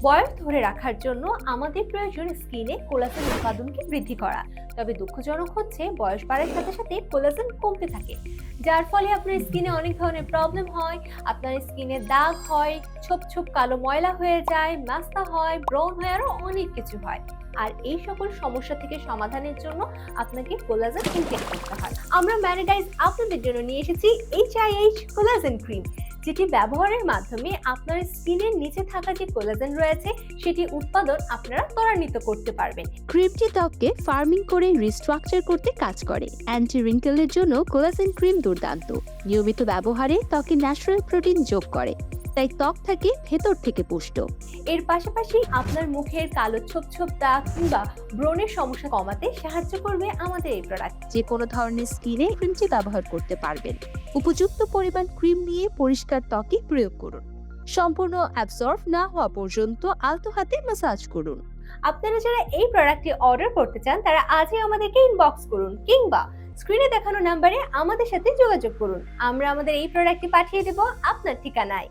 বয়স ধরে রাখার জন্য আমাদের প্রয়োজন স্কিনে কোলাজেন উৎপাদনকে বৃদ্ধি করা। তবে দুঃখজনক হচ্ছে বয়স বাড়ার সাথে সাথে কোলাজেন কমতে থাকে, যার ফলে আপনার স্কিনে অনেক ধরনের প্রবলেম হয়। আপনার স্কিনে দাগ হয়, ছোপ ছোপ কালো ময়লা হয়ে যায়, মাস্তা হয়, ব্রণ হয়, আরো অনেক কিছু হয়। আর এই সকল সমস্যা থেকে সমাধানের জন্য আপনাকে কোলাজেন ইনটেক করতে হয়। আমরা ম্যানিডাইজ আপনাদের জন্য নিয়ে এসেছি HIH কোলাজেন ক্রিম, যেটি ব্যবহারের মাধ্যমে আপনার স্কিনের নিচে থাকা যে কোলাজেন রয়েছে সেটি উৎপাদন আপনারা ত্বরান্বিত করতে পারবেন। ক্রিমটি ত্বককে ফার্মিং করে রিস্ট্রাকচার করতে কাজ করে। অ্যান্টি রিঙ্কেলের জন্য কোলাজেন ক্রিম দুর্দান্ত। নিয়মিত ব্যবহারে ত্বকে ন্যাচারাল প্রোটিন যোগ করে, তাই ত্বক থাকে ভেতর থেকে পুষ্ট। এর পাশাপাশি আপনার মুখের কালো ছোপ ছোপ দাগ কিংবা ব্রণের সমস্যা কমাতে সাহায্য করবে আমাদের এই প্রোডাক্ট। যে কোনো ধরনের স্কিনে ক্রিমটি ব্যবহার করতে পারবেন। উপযুক্ত পরিমাণ ক্রিম নিয়ে পরিষ্কার ত্বকে প্রয়োগ করুন। সম্পূর্ণ অ্যাবজর্ব না হওয়া পর্যন্ত আলতো হাতে ম্যাসাজ করুন। আপনারা যারা এই প্রোডাক্টটি অর্ডার করতে চান তারা আজই আমাদেরকে ইনবক্স করুন কিংবা স্ক্রিনে দেখানো নাম্বারে আমাদের সাথে যোগাযোগ করুন। আমরা আমাদের এই প্রোডাক্টটি পাঠিয়ে দেব আপনার ঠিকানায়।